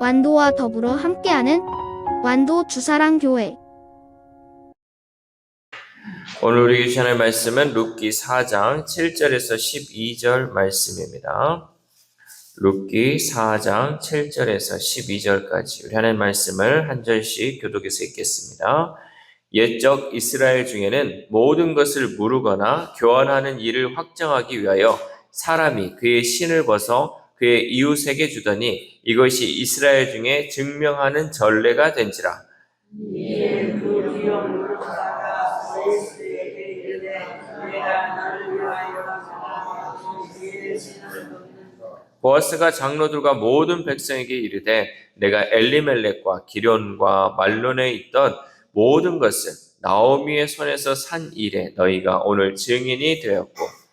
완도와 더불어 함께하는 완도 주사랑교회. 오늘 우리 주시는 말씀은 룻기 4장 7절에서 12절 말씀입니다. 룻기 4장 7절에서 12절까지 우리 하나님 말씀을 한 절씩 교독해서 읽겠습니다. 옛적 이스라엘 중에는 모든 것을 무르거나 교환하는 일을 확정하기 위하여 사람이 그의 신을 벗어 그의 이웃에게 주더니 이것이 이스라엘 중에 증명하는 전례가 된지라. 이는 그 기업으로 가다가 예수에게 이르되 내가 나를 위하여 사랑하고 그의 신을 돕는 것. 보아스가 장로들과 모든 백성에게 이르되 내가 엘리멜렉과 기련과 말론에 있던 모든 것을 나오미의 손에서 산 일에 너희가 오늘 증인이 되었고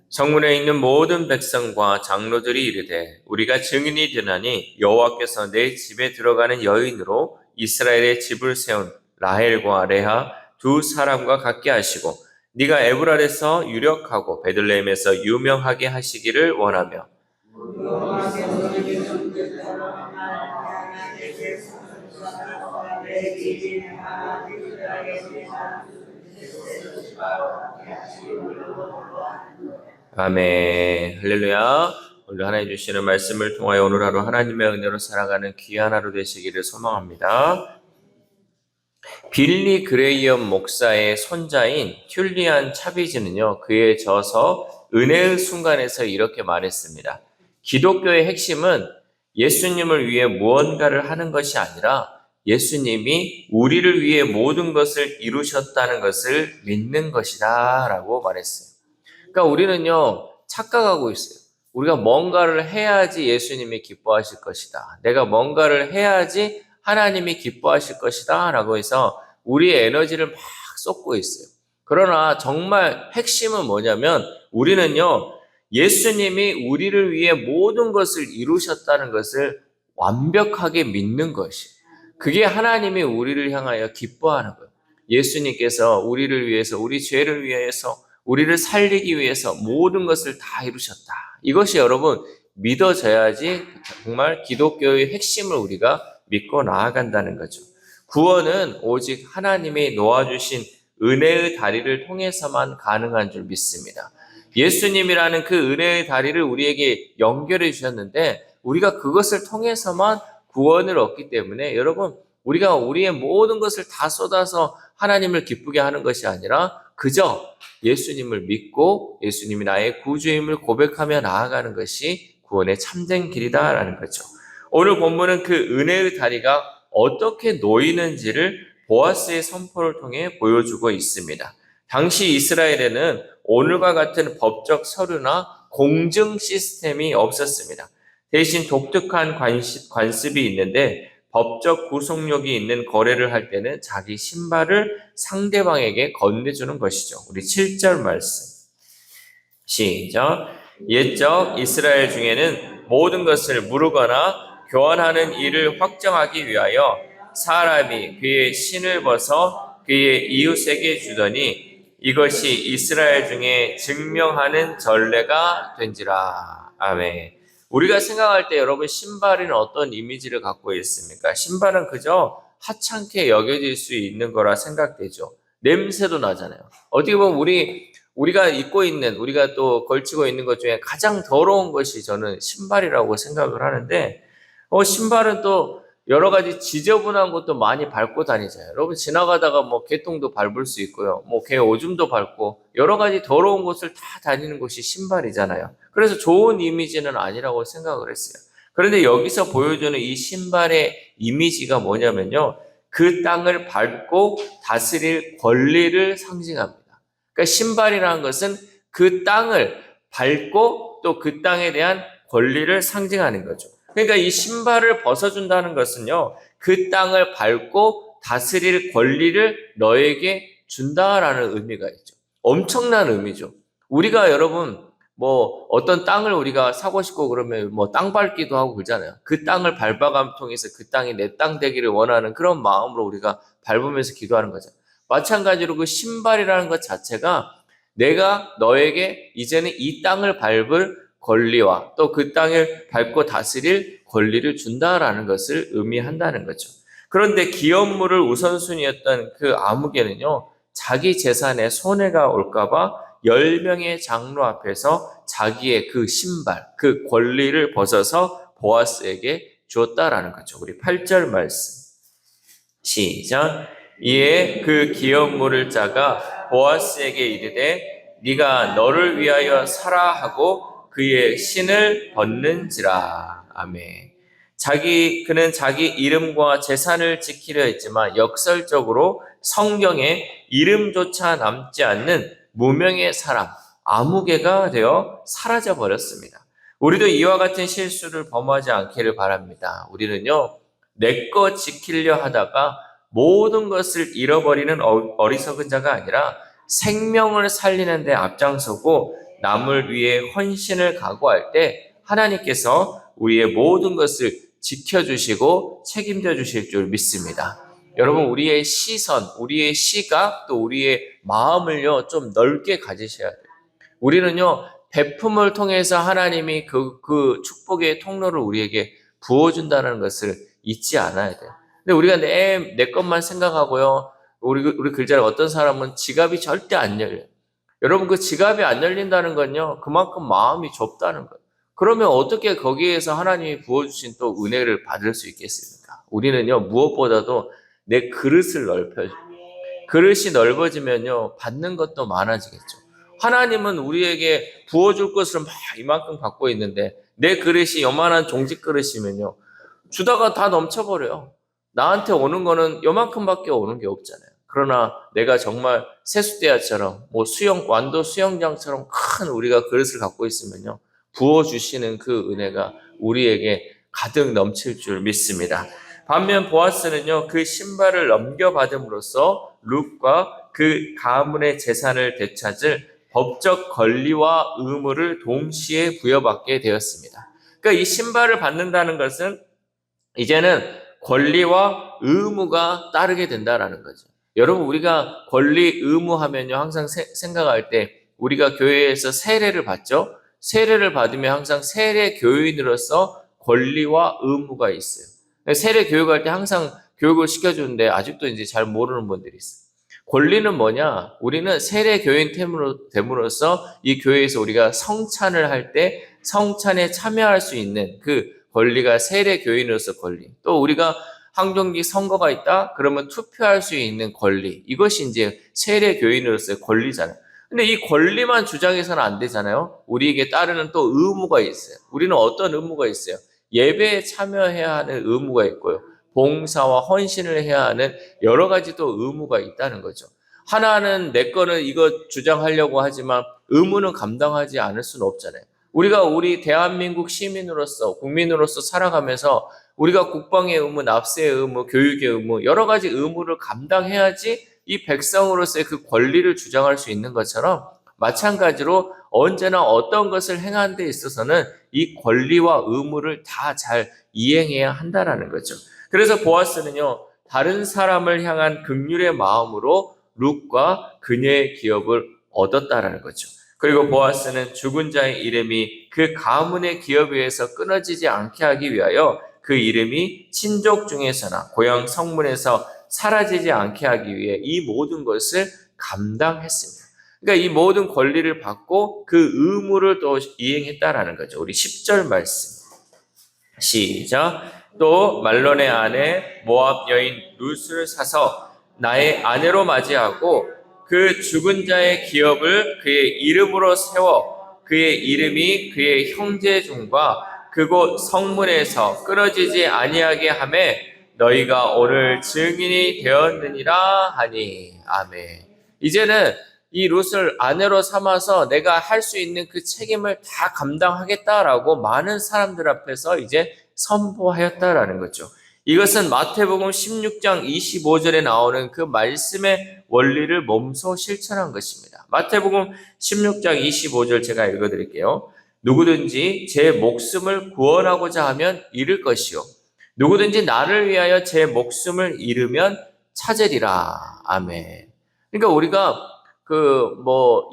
성문에 있는 모든 백성과 장로들이 이르되 우리가 증인이 되나니 여호와께서 내 집에 들어가는 여인으로 이스라엘의 집을 세운 라헬과 레아 두 사람과 같게 하시고 네가 에브랄에서 유력하고 베들레헴에서 유명하게 하시기를 원하며 아멘. 할렐루야. 오늘 하나님 주시는 말씀을 통하여 오늘 하루 하나님의 은혜로 살아가는 귀한 하루 되시기를 소망합니다. 빌리 그레이엄 목사의 손자인 튤리안 차비즈는요, 그의 저서 은혜의 순간에서 이렇게 말했습니다. 기독교의 핵심은 예수님을 위해 무언가를 하는 것이 아니라 예수님이 우리를 위해 모든 것을 이루셨다는 것을 믿는 것이다 라고 말했어요. 그러니까 우리는요, 착각하고 있어요. 우리가 뭔가를 해야지 예수님이 기뻐하실 것이다. 내가 뭔가를 해야지 하나님이 기뻐하실 것이다. 라고 해서 우리의 에너지를 막 쏟고 있어요. 그러나 정말 핵심은 뭐냐면 우리는요, 예수님이 우리를 위해 모든 것을 이루셨다는 것을 완벽하게 믿는 것이. 그게 하나님이 우리를 향하여 기뻐하는 거예요. 예수님께서 우리를 위해서, 우리 죄를 위해서, 우리를 살리기 위해서 모든 것을 다 이루셨다. 이것이 여러분 믿어져야지 정말 기독교의 핵심을 우리가 믿고 나아간다는 거죠. 구원은 오직 하나님이 놓아주신 은혜의 다리를 통해서만 가능한 줄 믿습니다. 예수님이라는 그 은혜의 다리를 우리에게 연결해 주셨는데 우리가 그것을 통해서만 구원을 얻기 때문에 여러분 우리가 우리의 모든 것을 다 쏟아서 하나님을 기쁘게 하는 것이 아니라 그저 예수님을 믿고 예수님이 나의 구주임을 고백하며 나아가는 것이 구원의 참된 길이다라는 거죠. 오늘 본문은 그 은혜의 다리가 어떻게 놓이는지를 보아스의 선포를 통해 보여주고 있습니다. 당시 이스라엘에는 오늘과 같은 법적 서류나 공증 시스템이 없었습니다. 대신 독특한 관습이 있는데 법적 구속력이 있는 거래를 할 때는 자기 신발을 상대방에게 건네주는 것이죠. 우리 7절 말씀. 시작. 옛적 이스라엘 중에는 모든 것을 무르거나 교환하는 일을 확정하기 위하여 사람이 그의 신을 벗어 그의 이웃에게 주더니 이것이 이스라엘 중에 증명하는 전례가 된지라. 아멘. 우리가 생각할 때 여러분 신발은 어떤 이미지를 갖고 있습니까? 신발은 그저 하찮게 여겨질 수 있는 거라 생각되죠. 냄새도 나잖아요. 어떻게 보면 우리가 입고 있는, 우리가 또 걸치고 있는 것 중에 가장 더러운 것이 저는 신발이라고 생각을 하는데, 신발은 또 여러 가지 지저분한 것도 많이 밟고 다니잖아요. 여러분 지나가다가 뭐 개똥도 밟을 수 있고요. 뭐 개 오줌도 밟고 여러 가지 더러운 곳을 다 다니는 곳이 신발이잖아요. 그래서 좋은 이미지는 아니라고 생각을 했어요. 그런데 여기서 보여주는 이 신발의 이미지가 뭐냐면요. 그 땅을 밟고 다스릴 권리를 상징합니다. 그러니까 신발이라는 것은 그 땅을 밟고 또 그 땅에 대한 권리를 상징하는 거죠. 그러니까 이 신발을 벗어준다는 것은요, 그 땅을 밟고 다스릴 권리를 너에게 준다라는 의미가 있죠. 엄청난 의미죠. 우리가 여러분 뭐 어떤 땅을 우리가 사고 싶고 그러면 뭐 땅 밟기도 하고 그러잖아요. 그 땅을 밟아감 통해서 그 땅이 내 땅 되기를 원하는 그런 마음으로 우리가 밟으면서 기도하는 거죠. 마찬가지로 그 신발이라는 것 자체가 내가 너에게 이제는 이 땅을 밟을 권리와 또 그 땅을 밟고 다스릴 권리를 준다라는 것을 의미한다는 거죠. 그런데 기업물을 우선순위였던 그 아무개는요, 자기 재산에 손해가 올까봐 10명의 장로 앞에서 자기의 그 신발, 그 권리를 벗어서 보아스에게 주었다라는 거죠. 우리 8절 말씀. 시작. 이에 그 기업물을 짜가 보아스에게 이르되 네가 너를 위하여 사라 하고 그의 신을 벗는지라. 아멘. 그는 자기 이름과 재산을 지키려 했지만 역설적으로 성경에 이름조차 남지 않는 무명의 사람, 아무개가 되어 사라져 버렸습니다. 우리도 이와 같은 실수를 범하지 않기를 바랍니다. 우리는요, 내 것 지키려 하다가 모든 것을 잃어버리는 어리석은 자가 아니라 생명을 살리는 데 앞장서고 남을 위해 헌신을 각오할 때 하나님께서 우리의 모든 것을 지켜주시고 책임져 주실 줄 믿습니다. 여러분, 우리의 시선, 우리의 시각, 또 우리의 마음을요, 좀 넓게 가지셔야 돼요. 우리는요, 베품을 통해서 하나님이 그 축복의 통로를 우리에게 부어준다는 것을 잊지 않아야 돼요. 근데 우리가 내 것만 생각하고요, 우리 글자로 어떤 사람은 지갑이 절대 안 열려요. 여러분, 그 지갑이 안 열린다는 건요, 그만큼 마음이 좁다는 거예요. 그러면 어떻게 거기에서 하나님이 부어주신 또 은혜를 받을 수 있겠습니까? 우리는요, 무엇보다도 내 그릇을 넓혀줘. 그릇이 넓어지면요, 받는 것도 많아지겠죠. 하나님은 우리에게 부어줄 것을 막 이만큼 갖고 있는데, 내 그릇이 요만한 종직 그릇이면요, 주다가 다 넘쳐버려요. 나한테 오는 거는 요만큼밖에 오는 게 없잖아요. 그러나 내가 정말 세숫대야처럼, 완도 수영장처럼 큰 우리가 그릇을 갖고 있으면요, 부어주시는 그 은혜가 우리에게 가득 넘칠 줄 믿습니다. 반면 보아스는요, 그 신발을 넘겨받음으로써 룻과 그 가문의 재산을 되찾을 법적 권리와 의무를 동시에 부여받게 되었습니다. 그러니까 이 신발을 받는다는 것은 이제는 권리와 의무가 따르게 된다라는 거죠. 여러분, 우리가 권리, 의무 하면요, 항상 생각할 때 우리가 교회에서 세례를 받죠? 세례를 받으면 항상 세례 교인으로서 권리와 의무가 있어요. 세례 교육할 때 항상 교육을 시켜주는데 아직도 이제 잘 모르는 분들이 있어요. 권리는 뭐냐? 우리는 세례 교인 됨으로써 이 교회에서 우리가 성찬을 할 때 성찬에 참여할 수 있는 그 권리가 세례 교인으로서 권리. 또 우리가 항정기 선거가 있다? 그러면 투표할 수 있는 권리. 이것이 이제 세례 교인으로서의 권리잖아요. 근데 이 권리만 주장해서는 안 되잖아요. 우리에게 따르는 또 의무가 있어요. 우리는 어떤 의무가 있어요? 예배에 참여해야 하는 의무가 있고요. 봉사와 헌신을 해야 하는 여러 가지 또 의무가 있다는 거죠. 하나는 내 거는 이거 주장하려고 하지만 의무는 감당하지 않을 수는 없잖아요. 우리 대한민국 시민으로서, 국민으로서 살아가면서 우리가 국방의 의무, 납세의 의무, 교육의 의무, 여러 가지 의무를 감당해야지 이 백성으로서의 그 권리를 주장할 수 있는 것처럼 마찬가지로 언제나 어떤 것을 행하는 데 있어서는 이 권리와 의무를 다 잘 이행해야 한다라는 거죠. 그래서 보아스는요, 다른 사람을 향한 긍휼의 마음으로 룻과 그녀의 기업을 얻었다라는 거죠. 그리고 보아스는 죽은 자의 이름이 그 가문의 기업에 의해서 끊어지지 않게 하기 위하여 그 이름이 친족 중에서나 고향 성문에서 사라지지 않게 하기 위해 이 모든 것을 감당했습니다. 그러니까 이 모든 권리를 받고 그 의무를 또 이행했다라는 거죠. 우리 10절 말씀. 시작. 또 말론의 아내 모압 여인 룻을 사서 나의 아내로 맞이하고 그 죽은 자의 기업을 그의 이름으로 세워 그의 이름이 그의 형제 중과 그곳 성문에서 끊어지지 아니하게 하매 너희가 오늘 증인이 되었느니라 하니. 아멘. 이제는 이 룻을 아내로 삼아서 내가 할 수 있는 그 책임을 다 감당하겠다라고 많은 사람들 앞에서 이제 선포하였다라는 거죠. 이것은 마태복음 16장 25절에 나오는 그 말씀의 원리를 몸소 실천한 것입니다. 마태복음 16장 25절 제가 읽어드릴게요. 누구든지 제 목숨을 구원하고자 하면 잃을 것이요. 누구든지 나를 위하여 제 목숨을 잃으면 찾으리라. 아멘. 그러니까 우리가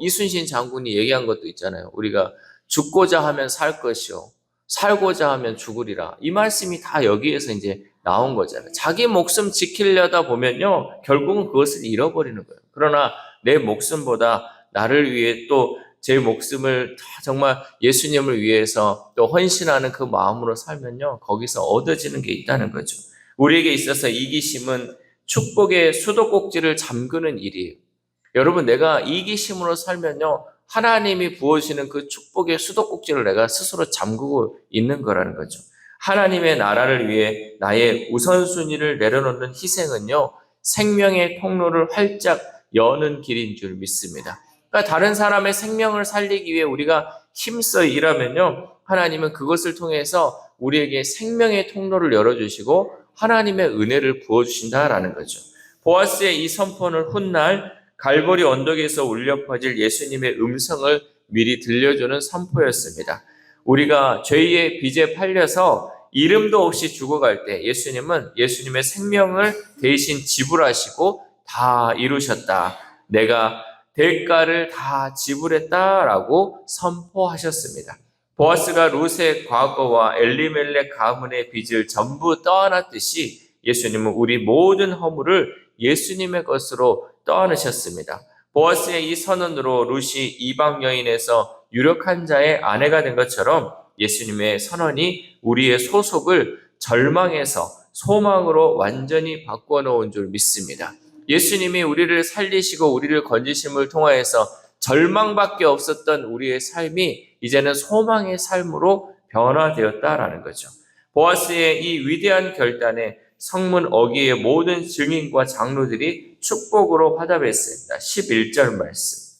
이순신 장군이 얘기한 것도 있잖아요. 우리가 죽고자 하면 살 것이요. 살고자 하면 죽으리라. 이 말씀이 다 여기에서 이제 나온 거잖아요. 자기 목숨 지키려다 보면요, 결국은 그것을 잃어버리는 거예요. 그러나 내 목숨보다 나를 위해 또 제 목숨을 다 정말 예수님을 위해서 또 헌신하는 그 마음으로 살면요, 거기서 얻어지는 게 있다는 거죠. 우리에게 있어서 이기심은 축복의 수도꼭지를 잠그는 일이에요. 여러분, 내가 이기심으로 살면요, 하나님이 부어주시는 그 축복의 수도꼭지를 내가 스스로 잠그고 있는 거라는 거죠. 하나님의 나라를 위해 나의 우선순위를 내려놓는 희생은요, 생명의 통로를 활짝 여는 길인 줄 믿습니다. 그러니까 다른 사람의 생명을 살리기 위해 우리가 힘써 일하면요, 하나님은 그것을 통해서 우리에게 생명의 통로를 열어주시고 하나님의 은혜를 부어주신다라는 거죠. 보아스의 이 선포는 훗날 갈보리 언덕에서 울려 퍼질 예수님의 음성을 미리 들려주는 선포였습니다. 우리가 죄의 빚에 팔려서 이름도 없이 죽어갈 때 예수님은 예수님의 생명을 대신 지불하시고 다 이루셨다. 내가 대가를 다 지불했다라고 선포하셨습니다. 보아스가 룻의 과거와 엘리멜렉 가문의 빚을 전부 떠안았듯이 예수님은 우리 모든 허물을 예수님의 것으로 떠안으셨습니다. 보아스의 이 선언으로 룻이 이방 여인에서 유력한 자의 아내가 된 것처럼 예수님의 선언이 우리의 소속을 절망에서 소망으로 완전히 바꾸어 놓은 줄 믿습니다. 예수님이 우리를 살리시고 우리를 건지심을 통하여서 절망밖에 없었던 우리의 삶이 이제는 소망의 삶으로 변화되었다라는 거죠. 보아스의 이 위대한 결단에 성문 어귀의 모든 증인과 장로들이 축복으로 화답했습니다. 11절 말씀.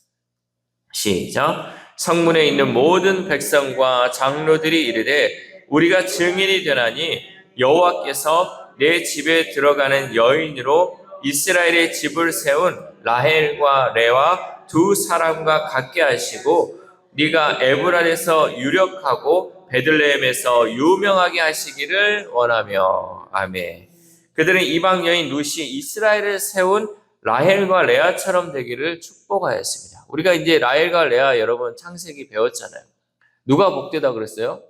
시작. 성문에 있는 모든 백성과 장로들이 이르되 우리가 증인이 되나니 여호와께서 내 집에 들어가는 여인으로 이스라엘의 집을 세운 라헬과 레와 두 사람과 같게 하시고 네가 에브랄에서 유력하고 베들레헴에서 유명하게 하시기를 원하며. 아멘. 그들은 이방 여인 룻이 이스라엘을 세운 라헬과 레아처럼 되기를 축복하였습니다. 우리가 이제 라헬과 레아 여러분 창세기 배웠잖아요. 누가 복되다 그랬어요?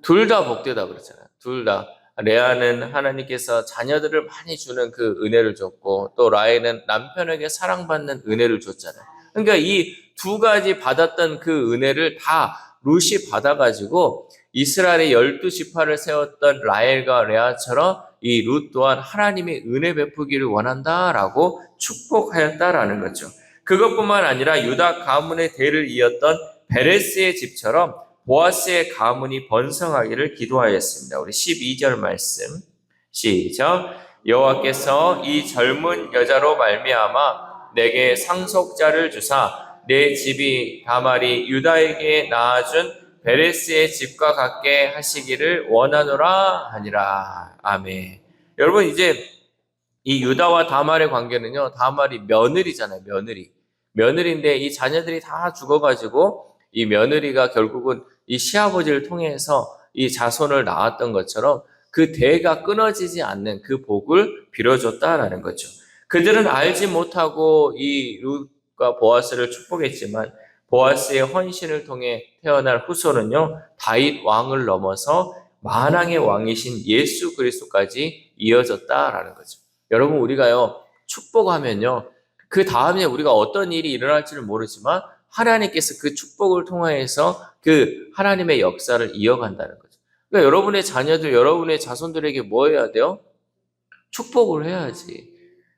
둘 다 복되다 그랬잖아요. 둘 다. 레아는 하나님께서 자녀들을 많이 주는 그 은혜를 줬고 또 라헬은 남편에게 사랑받는 은혜를 줬잖아요. 그러니까 이 두 가지 받았던 그 은혜를 다 룻이 받아가지고 이스라엘의 12지파를 세웠던 라헬과 레아처럼 이 룻 또한 하나님의 은혜 베푸기를 원한다라고 축복하였다라는 거죠. 그것뿐만 아니라 유다 가문의 대를 이었던 베레스의 집처럼 보아스의 가문이 번성하기를 기도하였습니다. 우리 12절 말씀 시작. 여호와께서 이 젊은 여자로 말미암아 내게 상속자를 주사 내 집이 다말이 유다에게 낳아준 베레스의 집과 같게 하시기를 원하노라 하니라. 아멘. 여러분 이제 이 유다와 다말의 관계는요, 다말이 며느리잖아요. 며느리인데 이 자녀들이 다 죽어가지고 이 며느리가 결국은 이 시아버지를 통해서 이 자손을 낳았던 것처럼 그 대가 끊어지지 않는 그 복을 빌어줬다라는 거죠. 그들은 알지 못하고 이 룻과 보아스를 축복했지만 보아스의 헌신을 통해 태어날 후손은요, 다윗 왕을 넘어서 만왕의 왕이신 예수 그리스도까지 이어졌다라는 거죠. 여러분 우리가요 축복하면요 그 다음에 우리가 어떤 일이 일어날지는 모르지만 하나님께서 그 축복을 통해서 그 하나님의 역사를 이어간다는 거죠. 그러니까 여러분의 자녀들, 여러분의 자손들에게 뭐 해야 돼요? 축복을 해야지.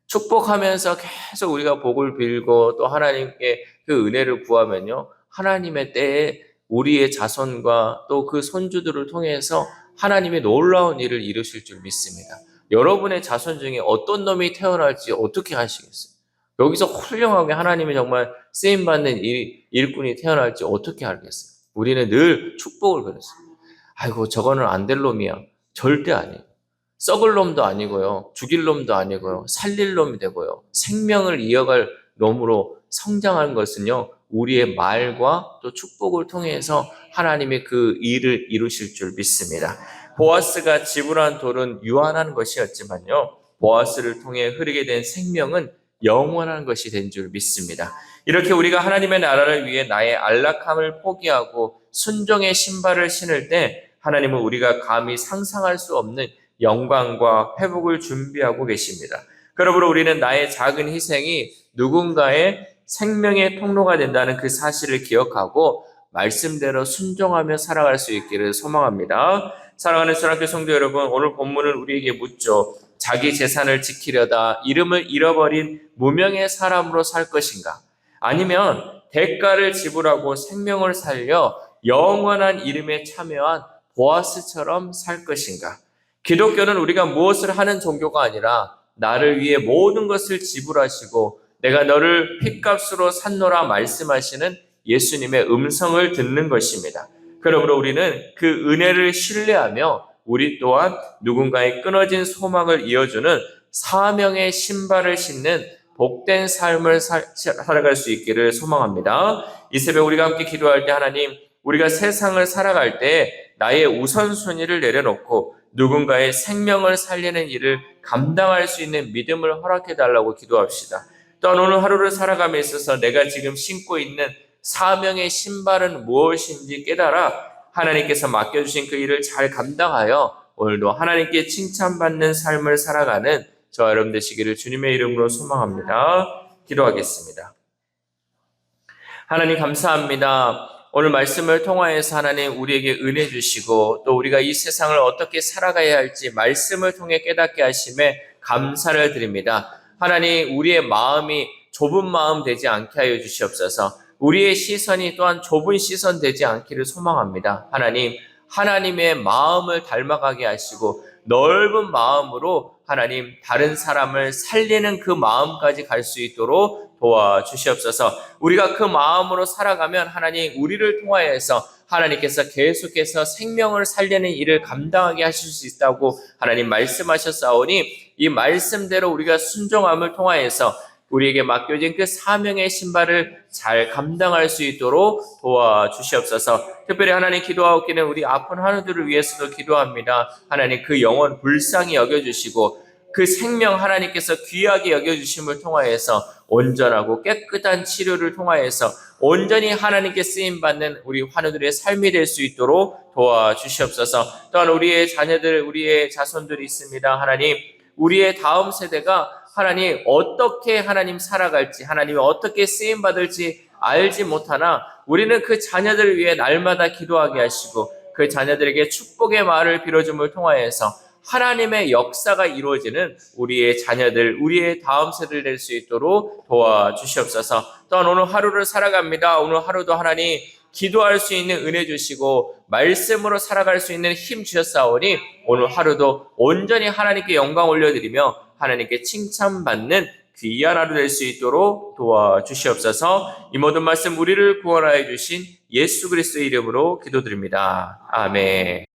축복하면서 계속 우리가 복을 빌고 또 하나님께 그 은혜를 구하면요 하나님의 때에 우리의 자손과 또 그 손주들을 통해서 하나님의 놀라운 일을 이루실 줄 믿습니다. 여러분의 자손 중에 어떤 놈이 태어날지 어떻게 하시겠어요? 여기서 훌륭하게 하나님이 정말 쓰임받는 일꾼이 태어날지 어떻게 알겠어요? 우리는 늘 축복을 그랬어요. 아이고 저거는 안 될 놈이야. 절대 아니에요. 썩을 놈도 아니고요. 죽일 놈도 아니고요. 살릴 놈이 되고요. 생명을 이어갈 놈으로 성장하는 것은요. 우리의 말과 또 축복을 통해서 하나님의 그 일을 이루실 줄 믿습니다. 보아스가 지불한 돌은 유한한 것이었지만요. 보아스를 통해 흐르게 된 생명은 영원한 것이 된 줄 믿습니다. 이렇게 우리가 하나님의 나라를 위해 나의 안락함을 포기하고 순종의 신발을 신을 때 하나님은 우리가 감히 상상할 수 없는 영광과 회복을 준비하고 계십니다. 그러므로 우리는 나의 작은 희생이 누군가의 생명의 통로가 된다는 그 사실을 기억하고 말씀대로 순종하며 살아갈 수 있기를 소망합니다. 사랑하는 사랑교회 성도 여러분, 오늘 본문은 우리에게 묻죠. 자기 재산을 지키려다 이름을 잃어버린 무명의 사람으로 살 것인가? 아니면 대가를 지불하고 생명을 살려 영원한 이름에 참여한 보아스처럼 살 것인가? 기독교는 우리가 무엇을 하는 종교가 아니라 나를 위해 모든 것을 지불하시고 내가 너를 핏값으로 샀노라 말씀하시는 예수님의 음성을 듣는 것입니다. 그러므로 우리는 그 은혜를 신뢰하며 우리 또한 누군가의 끊어진 소망을 이어주는 사명의 신발을 신는 복된 삶을 살아갈 수 있기를 소망합니다. 이 새벽 우리가 함께 기도할 때 하나님, 우리가 세상을 살아갈 때 나의 우선순위를 내려놓고 누군가의 생명을 살리는 일을 감당할 수 있는 믿음을 허락해달라고 기도합시다. 또한 오늘 하루를 살아감에 있어서 내가 지금 신고 있는 사명의 신발은 무엇인지 깨달아 하나님께서 맡겨주신 그 일을 잘 감당하여 오늘도 하나님께 칭찬받는 삶을 살아가는 저와 여러분 되시기를 주님의 이름으로 소망합니다. 기도하겠습니다. 하나님 감사합니다. 오늘 말씀을 통하여서 하나님 우리에게 은혜 주시고 또 우리가 이 세상을 어떻게 살아가야 할지 말씀을 통해 깨닫게 하심에 감사를 드립니다. 하나님 우리의 마음이 좁은 마음 되지 않게 하여 주시옵소서. 우리의 시선이 또한 좁은 시선 되지 않기를 소망합니다. 하나님, 하나님의 마음을 닮아가게 하시고 넓은 마음으로 하나님 다른 사람을 살리는 그 마음까지 갈 수 있도록 도와주시옵소서. 우리가 그 마음으로 살아가면 하나님 우리를 통하여서 하나님께서 계속해서 생명을 살리는 일을 감당하게 하실 수 있다고 하나님 말씀하셨사오니 이 말씀대로 우리가 순종함을 통하여서 우리에게 맡겨진 그 사명의 신발을 잘 감당할 수 있도록 도와주시옵소서. 특별히 하나님 기도하옵기는 우리 아픈 환우들을 위해서도 기도합니다. 하나님 그 영혼 불쌍히 여겨주시고 그 생명 하나님께서 귀하게 여겨주심을 통하여서 온전하고 깨끗한 치료를 통하여서 온전히 하나님께 쓰임받는 우리 환우들의 삶이 될 수 있도록 도와주시옵소서. 또한 우리의 자녀들, 우리의 자손들이 있습니다. 하나님 우리의 다음 세대가 하나님 어떻게 하나님 살아갈지 하나님이 어떻게 쓰임받을지 알지 못하나 우리는 그 자녀들을 위해 날마다 기도하게 하시고 그 자녀들에게 축복의 말을 빌어줌을 통하여서 하나님의 역사가 이루어지는 우리의 자녀들, 우리의 다음 세대를 될 수 있도록 도와주시옵소서. 또한 오늘 하루를 살아갑니다. 오늘 하루도 하나님 기도할 수 있는 은혜 주시고 말씀으로 살아갈 수 있는 힘 주셨사오니 오늘 하루도 온전히 하나님께 영광 올려드리며 하나님께 칭찬받는 귀한 하루 될 수 있도록 도와주시옵소서. 이 모든 말씀 우리를 구원하여 주신 예수 그리스도의 이름으로 기도드립니다. 아멘.